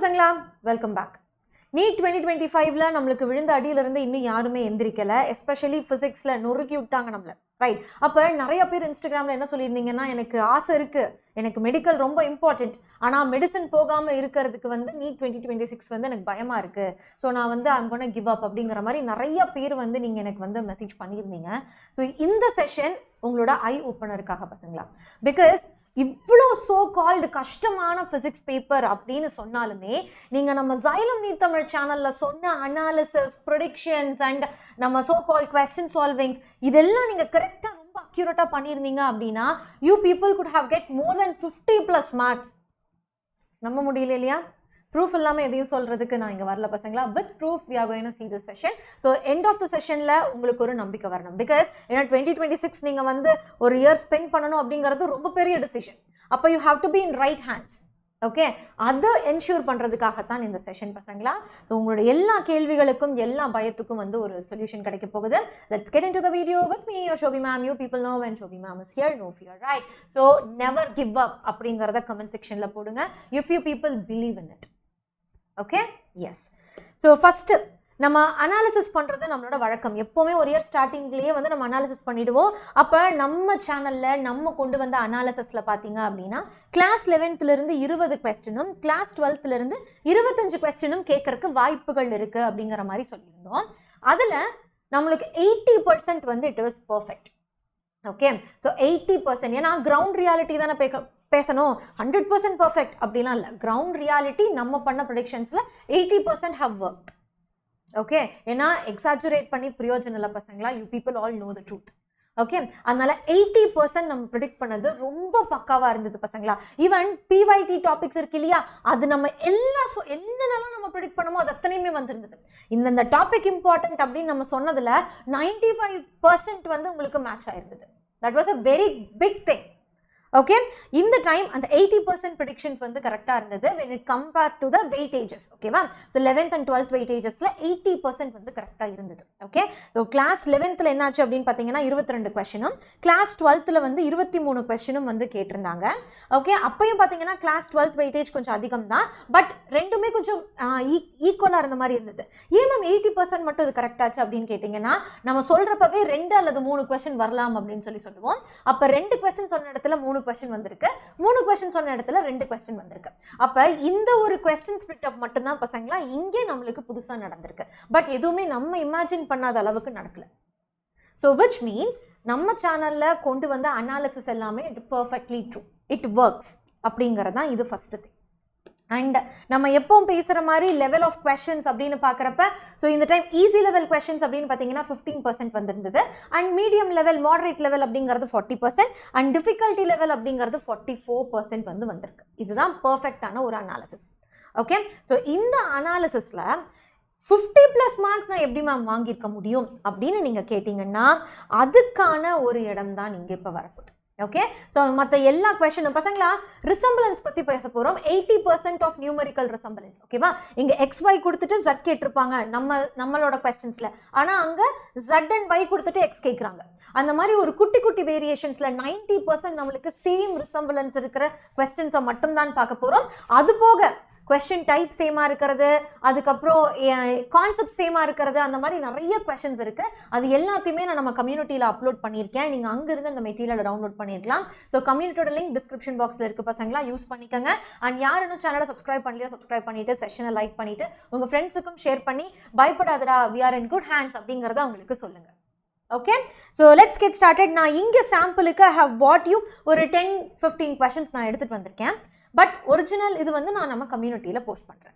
பசங்களா, welcome back. NEET 2025ல நம்மளுக்கு விழுந்த அடியிலிருந்து இன்னும் யாருமே எந்திரிக்கல. எஸ்பெஷலி ஃபிசிக்ஸ்ல நொறுக்கி விட்டாங்க நம்மள. ரைட். அப்ப நிறைய பேர் இன்ஸ்டாகிராம்ல என்ன சொல்லியிருந்தீங்கன்னா, எனக்கு ஆசை இருக்கு, எனக்கு மெடிக்கல் ரொம்ப இம்பார்ட்டன்ட், ஆனா மெடிசன் போகாம இருக்கிறதுக்கு வந்து நீட் 2026 வந்து எனக்கு பயமா இருக்கு, ஸோ நான் வந்து ஐம் கோனா கிவ் அப் அப்படிங்கிற மாதிரி நிறைய பேர் வந்து நீங்க எனக்கு வந்து மெசேஜ் பண்ணியிருந்தீங்க. ஸோ இந்த செஷன் உங்களோட ஐ ஓப்பனருக்காக பசங்களா. பிகாஸ் இவ்வளோ சோ கால்டு கஷ்டமான பிசிக்ஸ் பேப்பர் அப்படின்னு சொன்னாலுமே நீங்க நம்ம Xylem நீட் தமிழ் சேனல்ல சொன்ன அனாலிசிஸ், ப்ரெடிக்ஷன்ஸ் அண்ட் நம்ம சோ கால் கொஸ்டின் சால்விங்ஸ் இதெல்லாம் நீங்க கரெக்டா ரொம்ப அக்யூரேட்டா பண்ணியிருந்தீங்க அப்படின்னா you people good have get more then 50+ marks. நம்ப முடியல இல்லையா? ப்ரூஃப் இல்லாமல் எதையும் சொல்றதுக்கு நான் இங்கே வரல பசங்களா. With proof we are going to see this session. So end of the செஷனில் உங்களுக்கு ஒரு நம்பிக்கை வரணும். பிகாஸ் ஏன்னா 2026 நீங்கள் வந்து ஒரு இயர் ஸ்பெண்ட் பண்ணணும் அப்படிங்கிறது ரொம்ப பெரிய டிசிஷன். அப்போ you have to be in right hands. Okay, அதை என்ஷூர் பண்ணுறதுக்காகத்தான் இந்த செஷன் பசங்களா. ஸோ உங்களோட எல்லா கேள்விகளுக்கும் எல்லா பயத்துக்கும் வந்து ஒரு சொல்யூஷன் கிடைக்க போகுது. Let's get into the video with me your Shobi ma'am. You people know when Shobi ma'am is here, no fear, right? So never give up அப்படிங்கிறத கமெண்ட் செக்ஷனில் போடுங்க. If you people believe in it. Okay, yes. So first நம்ம அனாலிசிஸ் பண்ணுறது நம்மளோட வழக்கம். எப்போவுமே ஒரு இயர் ஸ்டார்டிங்லேயே வந்து நம்ம அனாலிசிஸ் பண்ணிவிடுவோம். அப்போ நம்ம சேனலில் நம்ம கொண்டு வந்த அனாலிசிஸில் பார்த்தீங்க அப்படின்னா கிளாஸ் 11th 20 கொஸ்டினும் கிளாஸ் 12th 25 கொஸ்டினும் கேட்கறதுக்கு வாய்ப்புகள் இருக்குது அப்படிங்கிற மாதிரி சொல்லியிருந்தோம். அதில் நம்மளுக்கு 80% வந்து it was perfect. Okay, so 80%, ஏன்னா கிரவுண்ட் ரியாலிட்டி தானே பேசணும். 100% பர்ஃபெக்ட் அப்படிலாம் இல்லை. கிரவுண்ட் ரியாலிட்டி நம்ம பண்ண ப்ரெடிக்ஷன்ஸில் 80% ஹவ் ஒர்க். ஓகே, ஏன்னா எக்ஸாஜுரேட் பண்ணி பிரயோஜனம் இல்லை பசங்களா. You people all know the truth. Okay, அதனால 80% நம்ம ப்ரிடிக்ட் பண்ணது ரொம்ப பக்காவாக இருந்தது பசங்களா. ஈவன் பிவைடி டாபிக்ஸ் இருக்கு இல்லையா, அது நம்ம என்னென்னலாம் நம்ம ப்ரிடிக்ட் பண்ணமோ அது அத்தனையுமே வந்துருந்தது. இந்த டாபிக் இம்பார்ட்டன்ட் அப்படின்னு நம்ம சொன்னதில் 95% வந்து உங்களுக்கு மேட்ச் ஆயிருந்தது. That was a very big thing. Okay, இந்த டைம் அந்த 80% ப்ரெடிக்ஷன்ஸ் வந்து கரெக்டாக இருந்தது when it compared to the weightages. ஓகேவா? ஸோ 11th and 12th வெயிட்டேஜஸில் 80% வந்து கரெக்டாக இருந்தது. ஓகே, ஸோ கிளாஸ் 11th என்னாச்சு அப்படின்னு பார்த்தீங்கன்னா 22 கொஸ்டினும் கிளாஸ் 12th வந்து 23 கொஸ்டினும் வந்து கேட்டிருந்தாங்க. ஓகே, அப்பயும் பார்த்தீங்கன்னா கிளாஸ் 12th வெயிட்டேஜ் கொஞ்சம் அதிகம் தான், பட் ரெண்டுமே கொஞ்சம் ஈக்குவலாக இருந்த மாதிரி இருந்தது. ஏன் மேம் 80% மட்டும் இது கரெக்டாச்சு அப்படின்னு கேட்டிங்கன்னா, நம்ம சொல்கிறப்பவே 2 அல்லது 3 கொஸ்டின் வரலாம் அப்படின்னு சொல்லுவோம். அப்போ 2 கொஸ்டின் சொன்ன இடத்துல 3 கொஸ்டின் வந்திருக்கு, 3 கொஸ்டின் சொன்ன இடத்துல 2 கொஸ்டின் வந்திருக்கு. அப்ப இந்த ஒரு கொஸ்டின் ஸ்பிளிட் அப் மட்டும் தான் பசங்களா இங்கே நம்மளுக்கு புதுசா நடந்திருக்கு. பட் எதுவுமே நம்ம இமேஜின் பண்ணாத அளவுக்கு நடக்கல. ஸோ விச் மீன்ஸ் நம்ம சேனல்ல கொண்டு வந்த அனாலிசிஸ் எல்லாமே it perfectly true, it works அப்படிங்கிறது தான் இது ஃபர்ஸ்ட் திங். அண்ட் நம்ம எப்பவும் பேசுகிற மாதிரி லெவல் ஆஃப் கொஸ்டின்ஸ் அப்படின்னு பார்க்குறப்ப, ஸோ இந்த டைம் ஈஸி லெவல் கொஸ்டின்ஸ் அப்படின்னு பார்த்தீங்கன்னா 15% வந்திருந்தது. And medium level, moderate level அப்படிங்கிறது 40%, அண்ட் டிஃபிகல்ட்டி லெவல் அப்படிங்கிறது 44% வந்து வந்திருக்கு. இதுதான் பர்ஃபெக்டான ஒரு அனாலிசிஸ். ஓகே, ஸோ இந்த அனாலிசிஸில் 50+ மார்க்ஸ் நான் எப்படி மேம் வாங்கியிருக்க முடியும் அப்படின்னு நீங்கள் கேட்டிங்கன்னா அதுக்கான ஒரு இடம் தான் இங்கே இப்போ வரப்போகுது. ஓகே, ஸோ மற்ற எல்லா கொஸ்டினும் பசங்களா ரிசம்பிளன்ஸ் பற்றி பேச போகிறோம். 80% ஆஃப் நியூமெரிக்கல் ரிசம்பிளன்ஸ். ஓகேவா? இங்கே XY கொடுத்துட்டு Z கேட்டிருப்பாங்க நம்மளோட கொஸ்டின்ஸில், ஆனால் அங்கே Z and Y கொடுத்துட்டு X கேட்குறாங்க. அந்த மாதிரி ஒரு குட்டி குட்டி வேரியேஷன்ஸில் 90% நம்மளுக்கு சேம் ரிசம்பிளன்ஸ் இருக்கிற கொஸ்டின்ஸை மட்டும்தான் பார்க்க போகிறோம். அது போக கொஸ்டின் டைப் சேமாக இருக்கிறது, அதுக்கப்புறம் கான்செப்ட் சேமாக இருக்கிறது, அந்த மாதிரி நிறைய கொஸ்டின்ஸ் இருக்குது. அது எல்லாத்தையுமே நான் நம்ம கம்யூனிட்டியில் அப்லோட் பண்ணியிருக்கேன். நீங்கள் அங்கேருந்து அந்த மெட்டீரியலை டவுன்லோட் பண்ணிடலாம். ஸோ கம்யூனிட்டியோட லிங்க் டிஸ்கிரிப்ஷன் பாக்ஸில் இருக்குது பசங்களா, யூஸ் பண்ணிக்கோங்க. அண்ட் யார் இன்னும் சேனலை சப்ஸ்கிரைப் பண்ணலையோ சப்ஸ்கிரைப் பண்ணிவிட்டு செஷனை லைக் பண்ணிவிட்டு உங்கள் ஃப்ரெண்ட்ஸுக்கும் ஷேர் பண்ணி பயப்படாதடா we are in good hands அப்படிங்கிறத அவங்களுக்கு சொல்லுங்கள். Okay, so let's get started. நான் இங்கே சாம்பிளுக்கு ஐ ஹவ் பாட் யூ ஒரு 10-15 கொஸ்டின்ஸ் நான் எடுத்துகிட்டு வந்திருக்கேன். பட் ஒரிஜினல் இது வந்து நான் நம்ம கம்யூனிட்டியில் போஸ்ட் பண்ணுறேன்.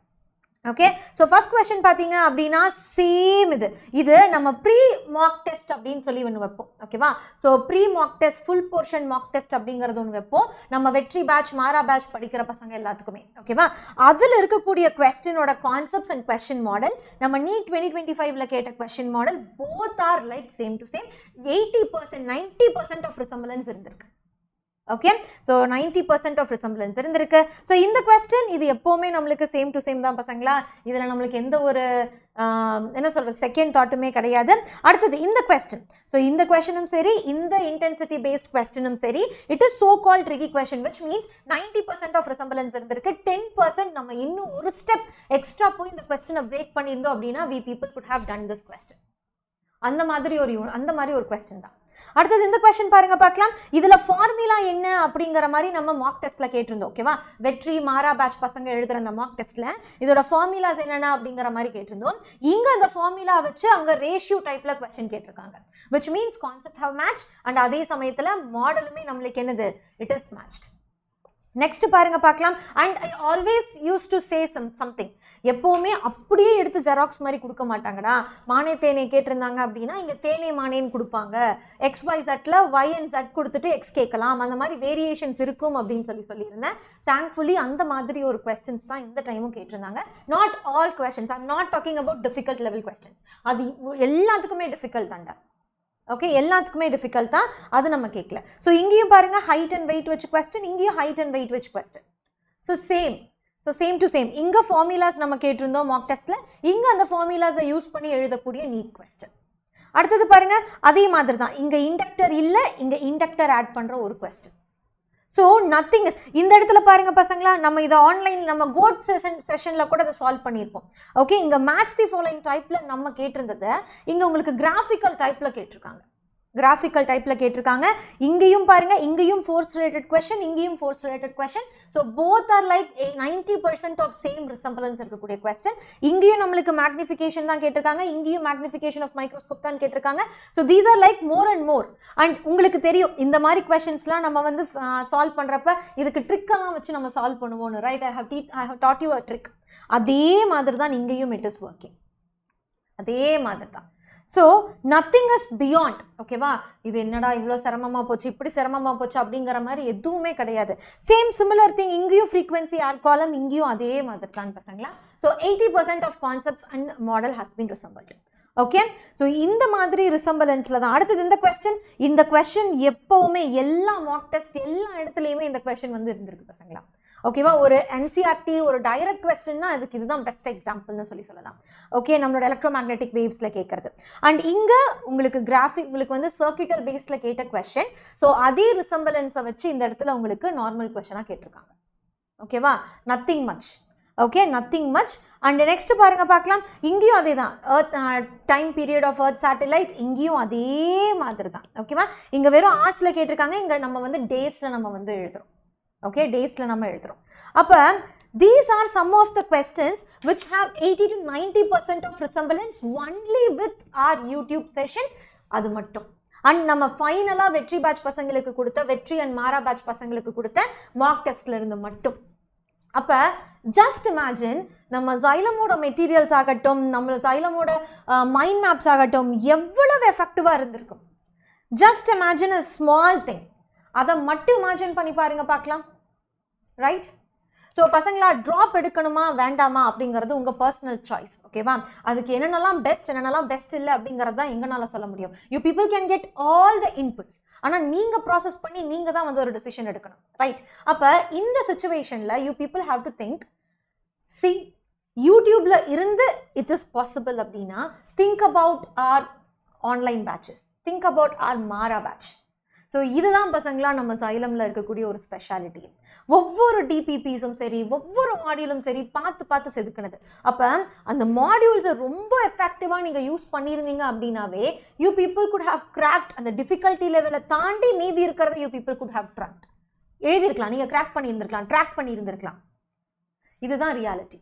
ஓகே, ஸோ ஃபர்ஸ்ட் கொஸ்டின் பார்த்தீங்க அப்படின்னா சேம் இது நம்ம ப்ரீ மார்க் டெஸ்ட் அப்படின்னு சொல்லி ஒன்று வைப்போம். ஓகேவா? So pre mark test, full portion mark test அப்படிங்கிறது ஒன்று வைப்போம் நம்ம வெற்றி பேட்ச், மாரா பேட்ச் படிக்கிற பசங்க எல்லாத்துக்குமே. ஓகேவா? அதில் இருக்கக்கூடிய கொஸ்டினோட கான்செப்ட்ஸ் அண்ட் கொஸ்டின் மாடல் நம்ம நீட் 2025ல கேட்ட question model both are like same to same. 80%, 90% of resemblance இருந்திருக்கு. ஓகே ஸோ 90% ஆஃப் ரிசம்பிளன்ஸ் இருந்திருக்கு. ஸோ இந்த கொஸ்டின் இது எப்போவுமே நம்மளுக்கு சேம் டு சேம் தான் பசங்களா, இதில் நம்மளுக்கு எந்த ஒரு என்ன சொல்கிறது செகண்ட் தாட்டுமே கிடையாது. அடுத்தது இந்த கொஸ்டின், ஸோ இந்த கொஸ்டினும் சரி இந்த இன்டென்சிட்டி பேஸ்ட் கொஸ்டினும் சரி it is so call tricky question which means 90% of resemblance இருந்திருக்கு. 10% நம்ம இன்னும் ஒரு ஸ்டெப் எக்ஸ்ட்ரா போய் இந்த கொஸ்டினை பிரேக் பண்ணியிருந்தோம் அப்படின்னா we people could have done this question. அந்த மாதிரி ஒரு கொஸ்டின் தான். அடுத்தது இந்த கொஸ்டின் பாருங்க பார்க்கலாம். இதுல ஃபார்முலா என்ன அப்படிங்கிற மாதிரி நம்ம மார்க் டெஸ்ட்ல கேட்டிருந்தோம். ஓகேவா, வெற்றி மாரா பேட்ச் பசங்க எழுதுற அந்த மார்க் டெஸ்ட்ல இதோட ஃபார்முலாஸ் என்னென்ன அப்படிங்கிற மாதிரி கேட்டிருந்தோம். இங்க அந்த ஃபார்முலா வச்சு அங்க ரேஷியோ டைப்ல கொஸ்டின் கேட்டிருக்காங்க which means concept have matched and அதே சமயத்துல மாடலுமே நம்மளுக்கு என்னது it is matched. நெக்ஸ்ட் பாருங்க பார்க்கலாம். And I always use to say something, எப்போவுமே அப்படியே எடுத்து ஜெராக்ஸ் மாதிரி கொடுக்க மாட்டாங்கடா. மானே தேனே கேட்டிருந்தாங்க அப்படின்னா இங்கே தேனே மானேன்னு கொடுப்பாங்க, XYZல Y and Z கொடுத்துட்டு X கேட்கலாம், அந்த மாதிரி வேரியேஷன்ஸ் இருக்கும் அப்படின்னு சொல்லியிருந்தேன். தேங்க்ஃபுல்லி அந்த மாதிரி ஒரு கொஸ்டின்ஸ் தான் இந்த டைமும் கேட்டிருந்தாங்க. Not all questions, I am not talking about difficult level questions, அது எல்லாத்துக்குமே டிஃபிகல்ட் தாண்டா. ஓகே, எல்லாத்துக்குமே டிஃபிகல்ட் தான், அது நம்ம கேட்கல. ஸோ இங்கேயும் பாருங்க ஹைட் அண்ட் வெயிட் வச்சு கொஸ்டின், இங்கேயும் ஹைட் அண்ட் வெயிட் வச்சு question. So same to same. இங்கே ஃபார்முலாஸ் நம்ம கேட்டிருந்தோம் மார்க் டெஸ்ட்டில், இங்கே அந்த ஃபார்முலாஸை யூஸ் பண்ணி எழுதக்கூடிய நீட் கொஸ்டின். அடுத்தது பாருங்க அதே மாதிரி தான், இங்கே இண்டக்டர் இல்லை, இங்கே இண்டக்டர் ஆட் பண்ணுற ஒரு கொஸ்டின். ஸோ நத்திங் இஸ், இந்த இடத்துல பாருங்க பசங்களா, நம்ம இதை ஆன்லைன் நம்ம கோட் செஷனில் கூட அதை சால்வ் பண்ணியிருப்போம். ஓகே, இங்கே மேட்ச் தி ஃபாலோயிங் டைப்பில் நம்ம கேட்டிருந்ததை இங்கே உங்களுக்கு கிராஃபிக்கல் டைப்பில் கேட்டிருக்காங்க. இங்கேயும் பாருங்க, இங்கேயும் ஃபோர்ஸ் ரிலேட்டட் கொஸ்டின், இங்கேயும் force related question. So both are like 90% of same resemblance இருக்கக்கூடிய கொஸ்டின். இங்கேயும் நம்மளுக்கு மேக்னிஃபிகேஷன் தான் கேட்டிருக்காங்க, இங்கேயும் மேக்னிஃபிகேஷன் ஆஃப் மைக்ரோஸ்கோப் தான் கேட்டிருக்காங்க. So these R like more and more. And உங்களுக்கு தெரியும் இந்த மாதிரி கொஸ்டின்ஸ்லாம் நம்ம வந்து சால்வ் பண்ணுறப்ப இதுக்கு ட்ரிக்கெல்லாம் வச்சு நம்ம சால்வ் பண்ணுவோம்னு, right? I have taught you a trick. அதே மாதிரி தான் இங்கேயும் இட் இஸ் ஒர்க்கிங், அதே மாதிரி தான். So nothing is beyond. ஓகேவா, இது என்னடா இவ்வளோ சிரமமாக போச்சு, இப்படி சிரமமாக போச்சு அப்படிங்கிற மாதிரி எதுவுமே கிடையாது. சேம் சிமிலர் திங் இங்கேயும் ஃப்ரீக்வன்சி ஆர் காலம், இங்கேயும் அதே மாதிரி தான் பசங்களா. So 80% of concepts and model has been resembled. Okay, so இந்த மாதிரி ரிசம்பிளன்ஸில் தான். அடுத்தது இந்த கொஸ்டின் எப்போவுமே எல்லா மார்க் டெஸ்ட் எல்லா இடத்துலையுமே இந்த கொஸ்டின் வந்து இருந்திருக்கு பசங்களா. ஓகேவா, ஒரு NCERT ஒரு டைரக்ட் கொஸ்டின்னா அதுக்கு இதுதான் பெஸ்ட் எக்ஸாம்பிள்னு சொல்லலாம். ஓகே, நம்மளோட எலக்ட்ரோ மேக்னெட்டிக் வேவ்ஸில் கேட்கறது. அண்ட் இங்கே உங்களுக்கு வந்து சர்க்கியூட்டல் பேஸில் கேட்ட கொஸ்டின். ஸோ அதே ரிசம்பிளன்ஸை வச்சு இந்த இடத்துல உங்களுக்கு நார்மல் கொஸ்டினாக கேட்டிருக்காங்க. ஓகேவா, nothing much. Okay, nothing much. And next பாருங்க பார்க்கலாம், இங்கேயும் அதே தான். Time period of earth satellite, இங்கேயும் அதே மாதிரி தான். ஓகேவா, இங்கே வெறும் ஆர்ட்ஸில் கேட்டிருக்காங்க, இங்கே நம்ம வந்து டேஸில் நம்ம வந்து எழுதுறோம். ஓகே, டேஸில் நம்ம எழுதுறோம். அப்போ these are some of the questions which have 80 to 90% of resemblance only with our YouTube sessions. அது மட்டும். அண்ட் நம்ம ஃபைனலாக வெற்றி பேட்ச் பசங்களுக்கு கொடுத்த, வெற்றி அண்ட் மாரா பேட்ச் பசங்களுக்கு கொடுத்த மார்க் டெஸ்ட்ல இருந்து மட்டும். அப்போ ஜஸ்ட் இமேஜின் நம்ம சைலமோட மெட்டீரியல்ஸ் ஆகட்டும், நம்ம சைலமோட மைண்ட் மேப்ஸ் ஆகட்டும் எவ்வளவு எஃபெக்டிவாக இருந்திருக்கும். Just imagine a small thing, அதை மட்டும் இமேஜின் பண்ணி பாருங்க பார்க்கலாம். ரைட்? ஸோ பசங்களா, ட்ராப் எடுக்கணுமா வேண்டாமா அப்படிங்கிறது உங்கள் பர்சனல் சாய்ஸ். ஓகேவா, அதுக்கு என்னென்னலாம் பெஸ்ட் இல்லை அப்படிங்கிறது தான் எங்களால் சொல்ல முடியும். You people can get all the inputs, ஆனால் நீங்கள் ப்ராசஸ் பண்ணி நீங்கள் தான் வந்து ஒரு டிசிஷன் எடுக்கணும். ரைட்? அப்போ இந்த சுச்சுவேஷனில் you people have to think, see யூடியூப்ல இருந்து இட் இஸ் பாசிபிள் அப்படின்னா think about our online batches, think about our Mara batch. So இதுதான் பசங்களா நம்ம சைலமில் இருக்கக்கூடிய ஒரு ஸ்பெஷாலிட்டி. ஒவ்வொரு டிபிபிஸும் சரி, ஒவ்வொரு மாடியூலும் சரி, பார்த்து செதுக்கினது. அப்போ அந்த மாடியூல்ஸை ரொம்ப எஃபெக்டிவாக நீங்கள் யூஸ் பண்ணியிருந்தீங்க அப்படின்னாவே you people could have cracked. அந்த டிஃபிகல்ட்டி லெவலை தாண்டி மீதி இருக்கிறத you people could have cracked. எழுதியிருக்கலாம், நீங்கள் கிராக் பண்ணியிருந்திருக்கலாம், ட்ராக் பண்ணியிருந்திருக்கலாம். இதுதான் ரியாலிட்டி.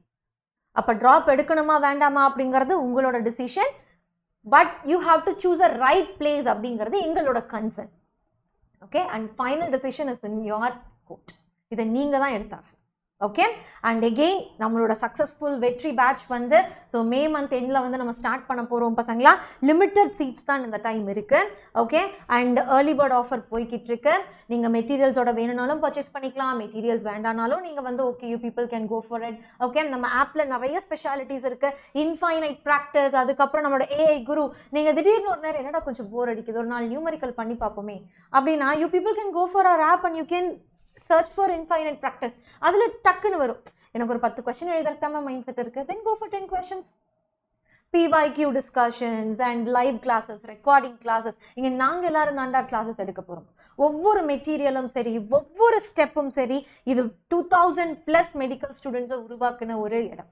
அப்போ ட்ராப் எடுக்கணுமா வேண்டாமா அப்படிங்கிறது உங்களோட decision. But you have to choose a right place அப்படிங்கிறது எங்களோட concern. Okay, and final decision is in your court. இதை நீங்கள் தான் எடுத்தாங்க. ஓகே அண்ட் எகெயின் நம்மளோட சக்ஸஸ்ஃபுல் வெற்றி பேட்ச் வந்து ஸோ மே மந்த் எண்டில் வந்து நம்ம ஸ்டார்ட் பண்ண போகிறோம் பசங்களா. லிமிட்டட் சீட்ஸ் தான் இந்த டைம் இருக்குது. Okay and early bird offer போய்கிட்டு இருக்கு. நீங்கள் மெட்டீரியல்ஸோட வேணும்னாலும் பர்ச்சேஸ் பண்ணிக்கலாம், மெட்டீரியல்ஸ் வேண்டானாலும் நீங்கள் வந்து okay you people can go for it. Okay நம்ம ஆப்பில் நிறைய ஸ்பெஷாலிட்டிஸ் இருக்குது. இன்ஃபைனைட் ப்ராக்டிஸ், அதுக்கப்புறம் நம்மளோட ஏஐ குரு. நீங்கள் திடீர்னு ஒரு நேரம் என்னடா கொஞ்சம் போர் அடிக்குது, ஒரு நாள் நியூமரிக்கல் பண்ணி பார்ப்போமே அப்படின்னா you people can go for our app and you can search for infinite practice. அதில் டக்குன்னு வரும் எனக்கு ஒரு 10 கொஸ்டின் எழுதுறதுக்கான மைண்ட் செட் இருக்குது, then go for 10 questions. PYQ discussions and live classes, recording classes. இங்கே நாங்கள் எல்லாரும் தாண்டா கிளாஸஸ் எடுக்க போகிறோம். ஒவ்வொரு மெட்டீரியலும் சரி, ஒவ்வொரு ஸ்டெப்பும் சரி, இது 2000+ மெடிக்கல் ஸ்டூடெண்ட்ஸை உருவாக்குன ஒரு இடம்.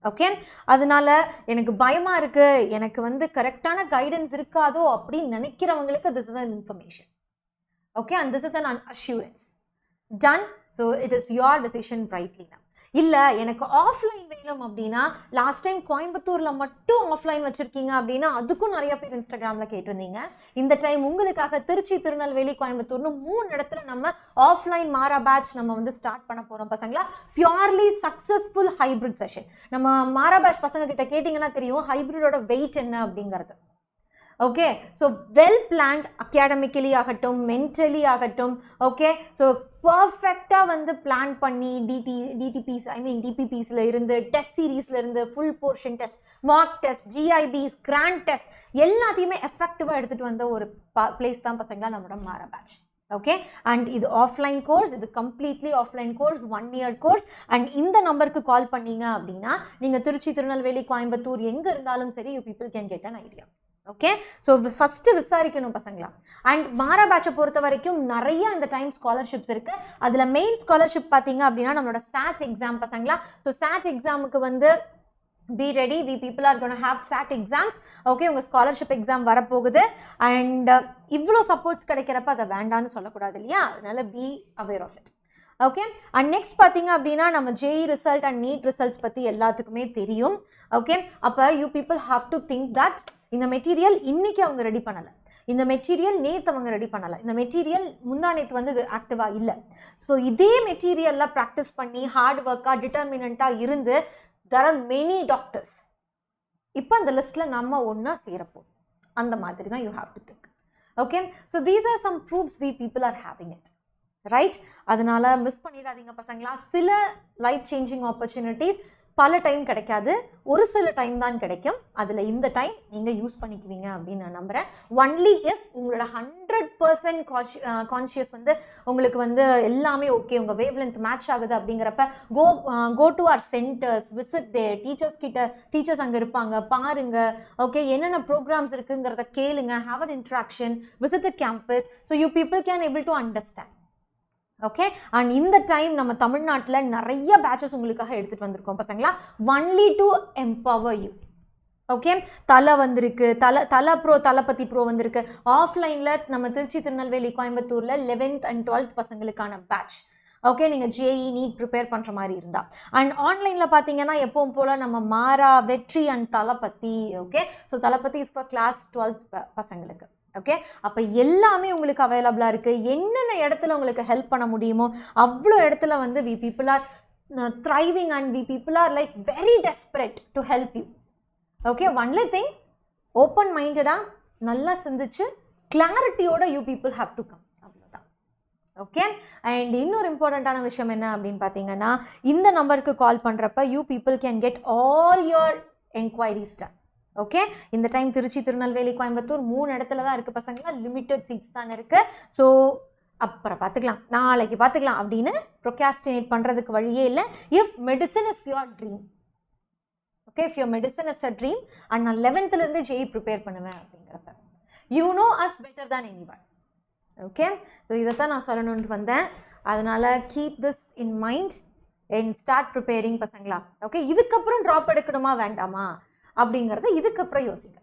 ஓகே அதனால எனக்கு பயமாக இருக்குது, எனக்கு வந்து கரெக்டான கைடன்ஸ் இருக்காதோ அப்படின்னு நினைக்கிறவங்களுக்கு this is an information. Okay and this is an assurance. Done. So it is your decision brightly now. இல்லை எனக்கு ஆஃப்லைன் வேணும் அப்படின்னா லாஸ்ட் டைம் கோயம்புத்தூரில் மட்டும் ஆஃப்லைன் வச்சுருக்கீங்க அப்படின்னா அதுக்கும் நிறைய பேர் இன்ஸ்டாகிராமில் கேட்டிருந்தீங்க. இந்த டைம் உங்களுக்காக திருச்சி, திருநெல்வேலி, கோயம்புத்தூர்னு 3 இடத்துல நம்ம ஆஃப்லைன் மாரா பேட்ச் நம்ம வந்து ஸ்டார்ட் பண்ண போகிறோம் பசங்களா. Purely successful hybrid session. நம்ம மாரா பேட்ச் பசங்க கிட்ட கேட்டிங்கன்னா தெரியும் ஹைப்ரிடோட வெயிட் என்ன அப்படிங்கிறது. Okay so well planned academically ஆகட்டும், மென்டலி ஆகட்டும். ஓகே ஸோ பர்ஃபெக்டாக வந்து பிளான் பண்ணி டிடிபிஸ் டிபிபிஸில் இருந்து டெஸ்ட் சீரீஸில் இருந்து full portion test, mark test, ஜிஐபிஸ், கிராண்ட் டெஸ்ட் எல்லாத்தையுமே எஃபெக்டிவாக எடுத்துகிட்டு வந்த ஒரு பிளேஸ் தான் பசங்களா நம்மளோட மாரா பேட்ச். ஓகே அண்ட் இது ஆஃப்லைன் கோர்ஸ், இது completely offline course, 1 year course. And இந்த நம்பருக்கு கால் பண்ணீங்க அப்படின்னா நீங்கள் திருச்சி, திருநெல்வேலி, கோயம்புத்தூர் எங்கே இருந்தாலும் சரி you people can get an idea. Okay so first விசாரிக்கணும் பசங்களா. அண்ட் மாரா பேட்சை பொறுத்த வரைக்கும் நிறைய இந்த டைம் ஸ்காலர்ஷிப்ஸ் இருக்குது. அதில் மெயின் ஸ்காலர்ஷிப் பார்த்தீங்க அப்படின்னா நம்மளோட SAT எக்ஸாம் பசங்களா. ஸோ SAT எக்ஸாமுக்கு வந்து be ready, we people are gonna have SAT exams. Okay உங்கள் ஸ்காலர்ஷிப் எக்ஸாம் வரப்போகுது. அண்ட் இவ்வளோ சப்போர்ட்ஸ் கிடைக்கிறப்ப அதை வேண்டான்னு சொல்லக்கூடாது இல்லையா, அதனால be aware of it. Okay and next பார்த்தீங்க அப்படின்னா நம்ம JEE result and NEET results பற்றி எல்லாத்துக்குமே தெரியும். ஓகே அப்போ you people have to think that இந்த மெட்டீரியல் இன்னைக்கு அவங்க ரெடி பண்ணலை, இந்த மெட்டீரியல் நேற்று அவங்க ரெடி பண்ணலை, இந்த மெட்டீரியல் முந்தா நேற்று வந்து இது ஆக்டிவாக இல்லை. ஸோ இதே மெட்டீரியலில் ப்ராக்டிஸ் பண்ணி ஹார்ட் ஒர்க்காக டிட்டர்மினண்ட்டாக இருந்து there are many doctors. இப்போ அந்த லிஸ்ட்டில் நம்ம ஒன்றா சேரப்போம், அந்த மாதிரி தான் you have to think. Okay so these are some proofs we people are having it right. அதனால மிஸ் பண்ணிடாதீங்க பசங்களா. சில லைஃப் சேஞ்சிங் ஆப்பர்ச்சுனிட்டிஸ் பல டைம் கிடைக்காது, ஒரு சில டைம் தான் கிடைக்கும். அதில் இந்த டைம் நீங்கள் யூஸ் பண்ணிக்குவீங்க அப்படின்னு நான் நம்புகிறேன். ஒன்லி இஃப் உங்களோட 100% கான்ஷியஸ் வந்து உங்களுக்கு வந்து எல்லாமே ஓகே, உங்கள் வேவ் லென்த் மேட்ச் ஆகுது அப்படிங்கிறப்ப go to our centers, visit the teachers கிட்ட, டீச்சர்ஸ் அங்கே இருப்பாங்க, பாருங்க. ஓகே என்னென்ன ப்ரோக்ராம்ஸ் இருக்குங்கிறத கேளுங்க, have an interaction, visit the campus. So you people can able to understand. Okay and இந்த டைம் நம்ம தமிழ்நாட்டில் நிறைய பேட்சஸ் உங்களுக்காக எடுத்துகிட்டு வந்திருக்கோம் பசங்களா, only to empower you. Okay Thala வந்திருக்கு, தளபதி ப்ரோ வந்திருக்கு. ஆஃப்லைனில் நம்ம திருச்சி, திருநெல்வேலி, கோயம்புத்தூரில் 11th and 12th பசங்களுக்கான பேட்ச். ஓகே நீங்கள் JEE நீட் ப்ரிப்பேர் பண்ணுற மாதிரி இருந்தால். அண்ட் ஆன்லைனில் பார்த்தீங்கன்னா எப்பவும் போல் நம்ம Mara, Vetri and Thalapathy. Okay so Thalapathy is for class 12th பசங்களுக்கு. ஓகே அப்போ எல்லாமே உங்களுக்கு அவைலபிளாக இருக்குது. என்னென்ன இடத்துல உங்களுக்கு ஹெல்ப் பண்ண முடியுமோ அவ்வளோ இடத்துல வந்து we people are thriving and we people are like very desperate to help you. Okay only thing open மைண்டடாக நல்லா சிந்திச்சு கிளாரிட்டியோட you people have to come, அவ்வளோதான். ஓகே அண்ட் இன்னொரு இம்பார்ட்டண்ட்டான விஷயம் என்ன அப்படின்னு பார்த்தீங்கன்னா இந்த நம்பருக்கு கால் பண்ணுறப்ப you people can get all your enquiries done. Okay இந்த டைம் திருச்சி, திருநெல்வேலி, கோயம்புத்தூர் 3 இடத்துல தான் இருக்குது பசங்களா. லிமிட்டட் சீட்ஸ் தான் இருக்குது. ஸோ அப்புறம் பார்த்துக்கலாம், நாளைக்கு பார்த்துக்கலாம் அப்படின்னு ப்ரொகாஸ்டினேட் பண்ணுறதுக்கு வழியே இல்லை. If medicine is your dream, okay if your medicine is a dream and நான் 11th JEE ப்ரிப்பேர் பண்ணுவேன் அப்படிங்கிறப்ப யூ நோ அஸ் பெட்டர் தான் எனிவன். ஓகே ஸோ இதைத்தான் நான் சொல்லணுன்ட்டு வந்தேன். அதனால் keep this in mind and start preparing பசங்களா. ஓகே இதுக்கப்புறம் ட்ராப் எடுக்கணுமா வேண்டாமா அப்படிங்கிறத இதுக்கப்புறம் யோசிங்க.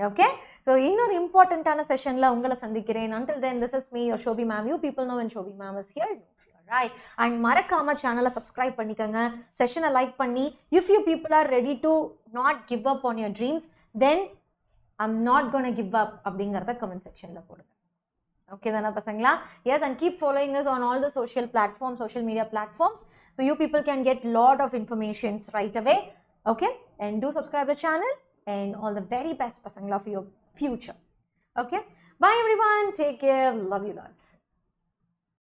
ஓகே ஸோ இன்னொரு இம்பார்ட்டண்ட்டான செஷனில் உங்களை சந்திக்கிறேன். until then this is me your Shobhi ma'am. You people know when Shobhi ma'am is here, right? and மறக்காம சேனலை சப்ஸ்கிரைப் பண்ணிக்கோங்க, செஷனை லைக் பண்ணி if you people are ready to not give up on your dreams then I'm not gonna give up அப்படிங்கிறத comment செக்ஷனில் போடுங்க. Okay, Dana Pasangla. Yes, and keep following us on all the social platforms, social media platforms. So you people can get lot of informations right away. Okay, and do subscribe the channel, and all the very best Pasangla for your future. Okay, bye everyone. Take care. Love you lots.